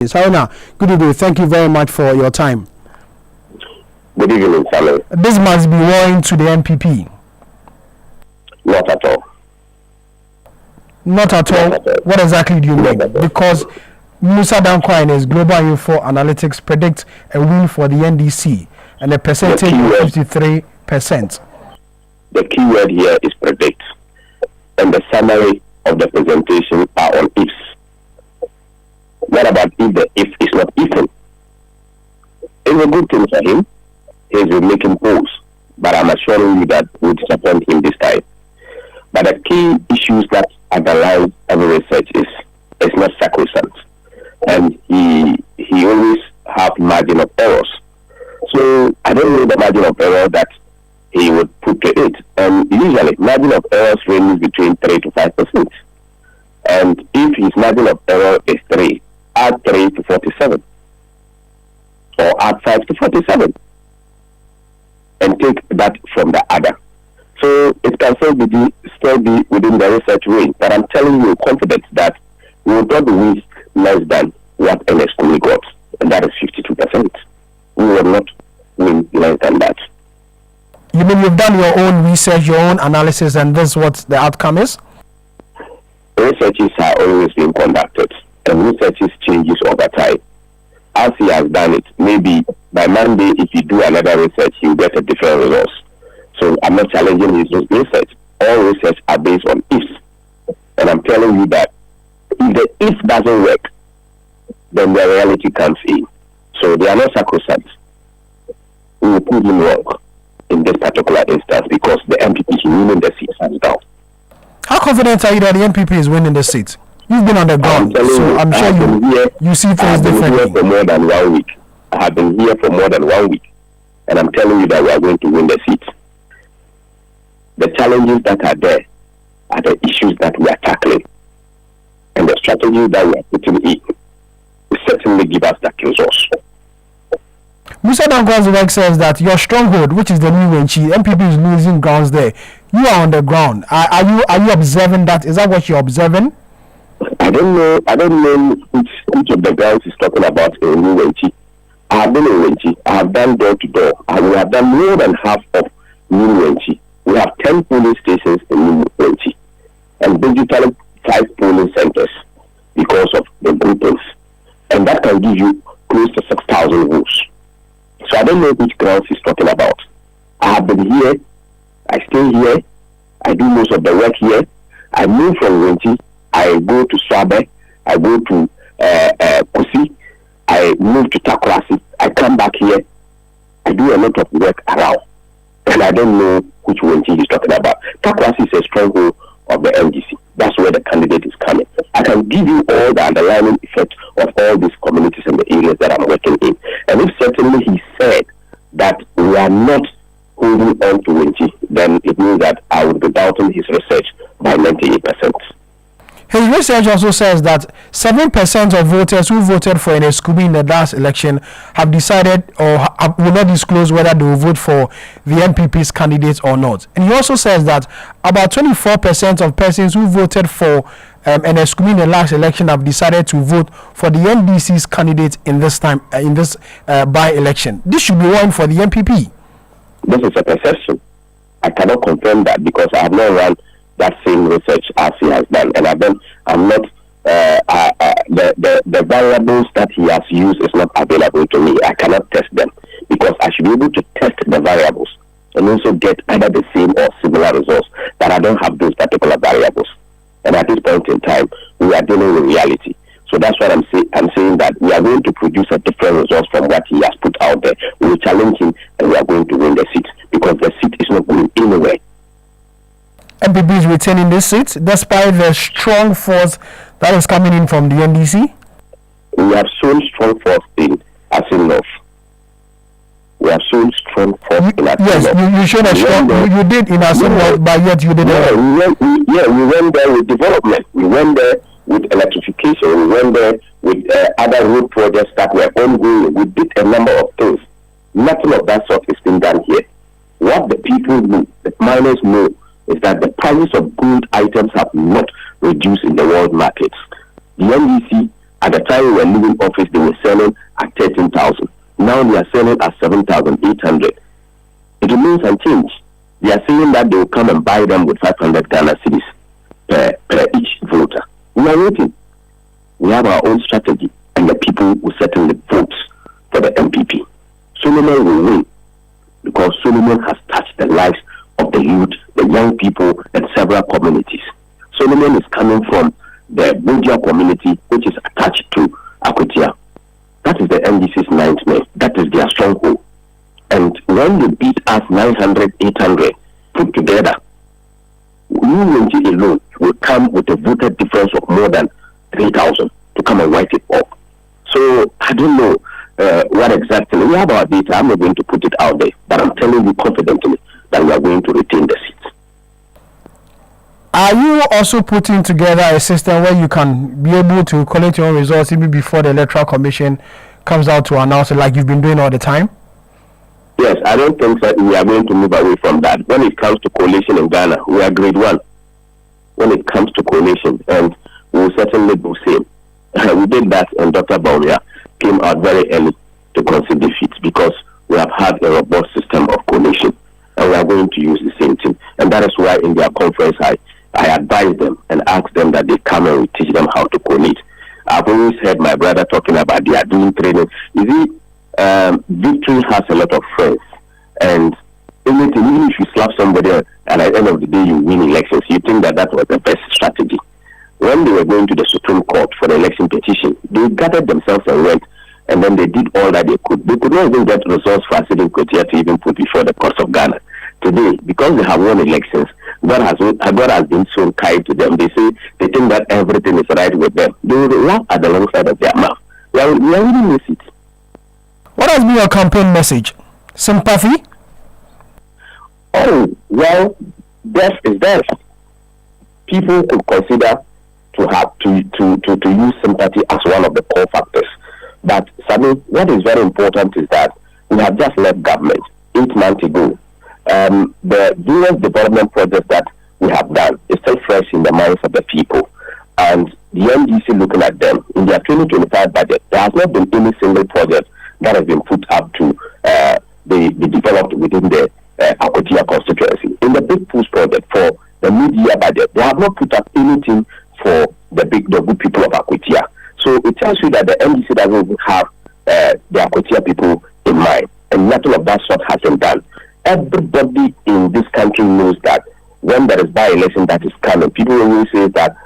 Haruna, good evening. Thank you very much for your time. Good evening, Samuel. This must be worrying to the NPP. Not at all. Not at all. What exactly do you mean? Because Musa Dankwa in his Global Info Analytics predict a win for the NDC and a percentage of 53%. The key word here is predict. And the summary of the presentation are on ifs. What about if the if is not even? It's a good thing for him. He's been making polls, but I'm assuring you that we'll disappoint him this time. But the key issues that underlie every research is it's not sacrosanct, and he always have margin of errors. So I don't know the margin of error that he would put to it. And usually margin of errors ranges between 3 to 5%. And if his margin of error is 3, add 3 to 47, or add 5 to 47, and take that from the other. So it can still be within the research range. But I'm telling you confident that we will not win less than what NSC got, and that is 52%. We will not win less than that. You mean you've done your own research, your own analysis, and this is what the outcome is? Researches are always being conducted, and researches changes over time. As he has done it, maybe by Monday, if you do another research, you get a different results. So I'm not challenging his research. All research are based on ifs. And I'm telling you that if the if doesn't work, then the reality comes in. So they are not sacrosanct. We will prove him wrong in this particular instance because the NPP is winning the seat hands down. How confident are you that the NPP is winning the seat? You've been on the ground, so I'm sure you see things differently. I have been here for more than 1 week. I have been here for more than 1 week. And I'm telling you that we are going to win the seat. The challenges that are there are the issues that we are tackling. And the strategies that we are putting in will certainly give us that resource. Musa Dankwa's work says that your stronghold, which is the new Wenchi, MPP is losing grounds there. You are on the ground. Are you observing that? Is that what you're observing? I don't know which of the grounds he's talking about in New Wenchi. I have been in Wenchi. I have done door to door. We have done more than half of New Wenchi. We have 10 polling stations in New Wenchi and digitally 5 polling centers because of the groupings. And that can give you close to 6,000 votes. So I don't know which grounds he's talking about. I have been here. I stay here. I do most of the work here. I move from Wenchi. I go to Swabe. I go to Kusi. I move to Takoradi. I come back here. I do a lot of work around. And I don't know which Wenchi he's talking about. Takoradi is a stronghold of the NDC. That's where the candidate is coming. I can give you all the underlying effect of all these communities and the areas that I'm working in. And if certainly he said that we are not holding on to Wenchi, then it means that I would be doubting his research by 98%. His research also says that 7% of voters who voted for NSCUB in the last election have decided or will not disclose whether they will vote for the NPP's candidate or not. And he also says that about 24% of persons who voted for NSCUB in the last election have decided to vote for the NDC's candidate in this by-election. This should be one for the NPP. This is a perception. I cannot confirm that because I have not run that same research as he has done, and I'm not the variables that he has used is not available to me. I cannot test them because I should be able to test the variables and also get either the same or similar results. But I don't have those particular variables, and at this point in time, we are dealing with reality. So that's what I'm saying that we are going to produce a different result from what he has put out there. We will challenge him, and we are going to win the seat because the seat is not going anywhere. NPP is retaining this seat despite the strong force that is coming in from the NDC? We have shown strong force in Asinov. We have shown strong force in Asinov. Yes, you showed a strong. You did in Asinov, but yet you didn't. We went there with development. We went there with electrification. We went there with other road projects that were ongoing. We did a number of things. Nothing of that sort is being done here. What the people know, the miners know, is that the prices of gold items have not reduced in the world markets. The NDC At the time we were leaving office, they were selling at 13,000. Now they are selling at 7,800. It remains unchanged. They are saying that they will come and buy them with 500 Ghana cedis per each voter. We are waiting. We have our own strategy, and the people will certainly vote for the NPP. Solomon will win because Solomon has touched the lives of the youth, the young people, and several communities. Solomon is coming from the Bodia community, which is attached to Akwatia. That is the NDC's nightmare. That is their stronghold. And when they beat us 900, 800 put together, UNG alone will come with a voter difference of more than 3,000 to come and wipe it off. So I don't know what exactly. We have our data. I'm not going to put it out there, but I'm telling you confidently that we are going to retain the seats. Are you also putting together a system where you can be able to collect your own results even before the Electoral Commission comes out to announce it, like you've been doing all the time? Yes, I don't think that we are going to move away from that. When it comes to coalition in Ghana, we are grade one. When it comes to coalition, and we will certainly do same. We did that, and Dr. Baumia came out very early to concede defeat because we have had a robust system of coalition, and we are going to use the same thing. And that is why in their conference, I advised them and asked them that they come and we teach them how to collate. I've always heard my brother talking about they are doing training. You see, victory has a lot of friends, and anything, even if you slap somebody and at the end of the day you win elections, you think that was the best strategy. When they were going to the Supreme Court for the election petition, they gathered themselves and went, and then they did all that they could. They could not even get results for Acid Kotia to even put before the courts of Ghana. Today, because they have won elections, God has been so kind to them. They say they think that everything is right with them. They will laugh at the wrong side of their mouth. We are really miss it. What has been your campaign message? Sympathy? Oh, well, death is death. People could consider to use sympathy as one of the core factors. But Sami, what is very important is that we have just left government 8 months ago. The various development projects that we have done is still fresh in the minds of the people. And the NDC looking at them, in their 2025 budget, there has not been any single project that has been put up to be developed within the Akwatia constituency. In the Big Push project for the mid-year budget, they have not put up anything for the good people of Akwatia. So it tells you that the NDC doesn't even have the Akwatia people in mind, and nothing of that sort has been done. Everybody in this country knows that when there is by-election that is coming, people always say that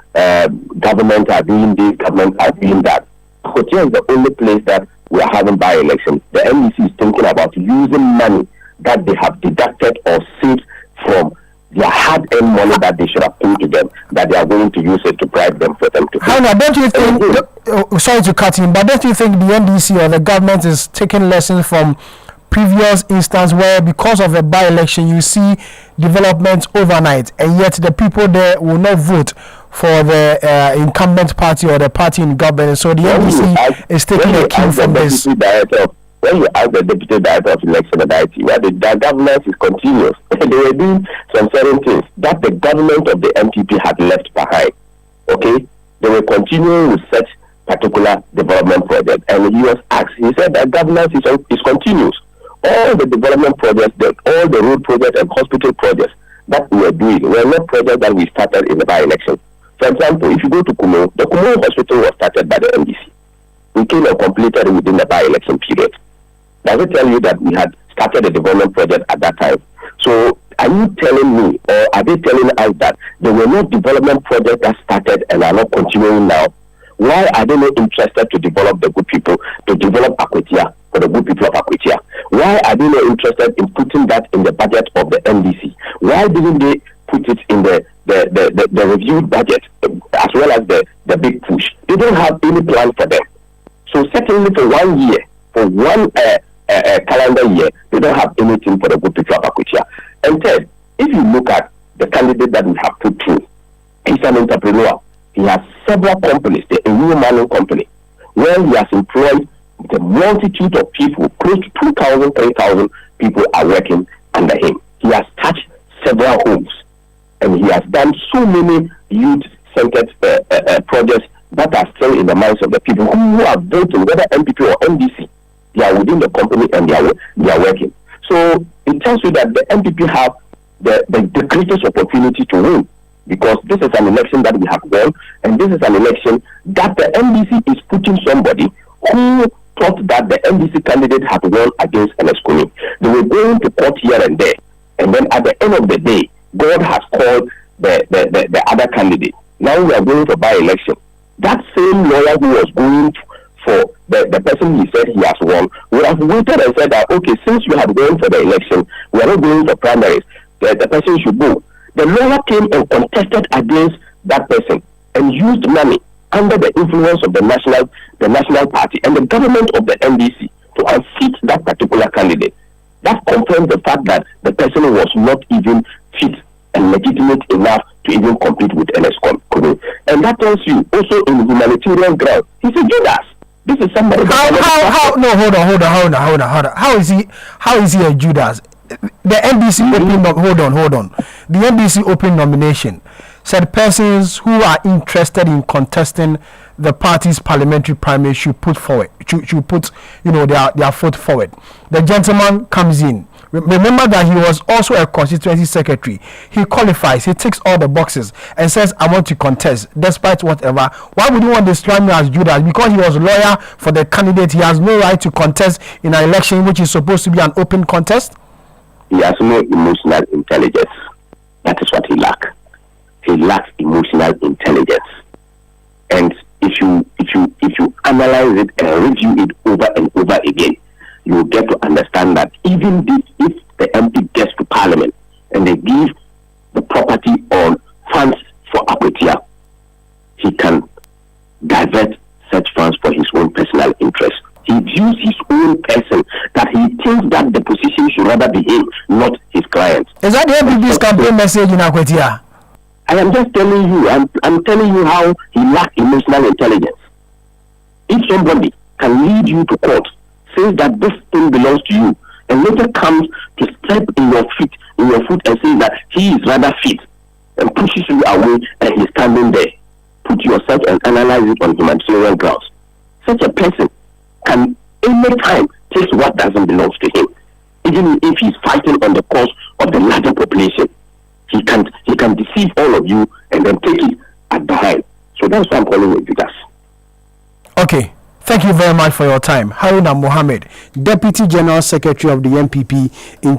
government are doing this, government are doing that. Akwatia is the only place that we are having by-election. The NDC is thinking about using money that they have deducted or saved from their hard-earned money that they should have paid to them, that they are going to use it to bribe them for them to pay. Hannah, don't you think, sorry to cut in, but don't you think the NDC or the government is taking lessons from previous instance where because of a by-election you see developments overnight and yet the people there will not vote for the incumbent party or the party in government? So the NDC is taking a cue from this. When you ask the Deputy Director of Election and IT, where the government is continuous, they were doing some certain things that the government of the NPP had left behind. Okay? They were continuing with such particular development project. And he was asked, he said that governance is continuous. All the development projects, all the road projects and hospital projects that we were doing were not projects that we started in the by-election. For example, if you go to Kumo, the Kumo hospital was started by the NDC. We came and completed it within the by-election period. Does it tell you that we had started a development project at that time? So are you telling me, or are they telling us that there were no development projects that started and are not continuing now? Why are they not interested to develop the good people, to develop Akwatia for the good people of Akwatia? Why are they not interested in putting that in the budget of the NDC? Why didn't they put it in the reviewed budget as well as the big push? They don't have any plan for them. So certainly for 1 year, for one calendar year, they don't have anything for the good people of Akwatia. And third, if you look at the candidate that we have put through, he's an entrepreneur. He has several companies, the Enyo Mining Company, where he has employed the multitude of people, close to 2,000, 3,000 people are working under him. He has touched several homes, and he has done so many youth-centered projects that are still in the minds of the people who are voting, whether NPP or NDC. They are within the company and they are working. So it tells you that the NPP have the greatest opportunity to win, because this is an election that we have won, and this is an election that the NDC is putting somebody who thought that the NDC candidate had won against NSCOMI. They were going to court here and there, and then at the end of the day, God has called the other candidate. Now we are going for by-election. That same lawyer who was going for the person he said he has won would have waited and said that, okay, since you have won for the election, we are not going for primaries, the person should go. The lawyer came and contested against that person and used money under the influence of the national party and the government of the NDC to unseat that particular candidate. That confirms the fact that the person was not even fit and legitimate enough to even compete with NSCOMI. And that tells you also in humanitarian ground, he's a Judas. This is somebody. No, hold on. How is he a Judas? The NDC hold on. The NDC open nomination said persons who are interested in contesting the party's parliamentary primary should put their foot forward. The gentleman comes in. Remember that he was also a constituency secretary. He qualifies, he ticks all the boxes and says, I want to contest despite whatever. Why would you want to describe me as Judas? Because he was a lawyer for the candidate. He has no right to contest in an election which is supposed to be an open contest. He has no emotional intelligence. That is what he lacks. He lacks emotional intelligence. And if you analyze it and review it over and over again, you will get to understand that even if the MP gets to Parliament and they give the property or funds for Akwatia, he can divert such funds for his own personal interest. He views his own person that he thinks that the position should rather be him, not his client. Is that the MPP's campaign message in Akwatia? I am just telling you, I'm telling you how he lacks emotional intelligence. If somebody can lead you to court, says that this thing belongs to you, and later comes to step in your foot and says that he is rather fit and pushes you away and he's standing there, put yourself and analyze it on humanitarian grounds. Such a person can anytime take what doesn't belong to him, even if he's fighting on the cause of the larger population. He can deceive all of you and then take it at behind. So that's why I'm calling it Judas. Okay. Thank you very much for your time. Haruna Mohammed, Deputy General Secretary of the NPP in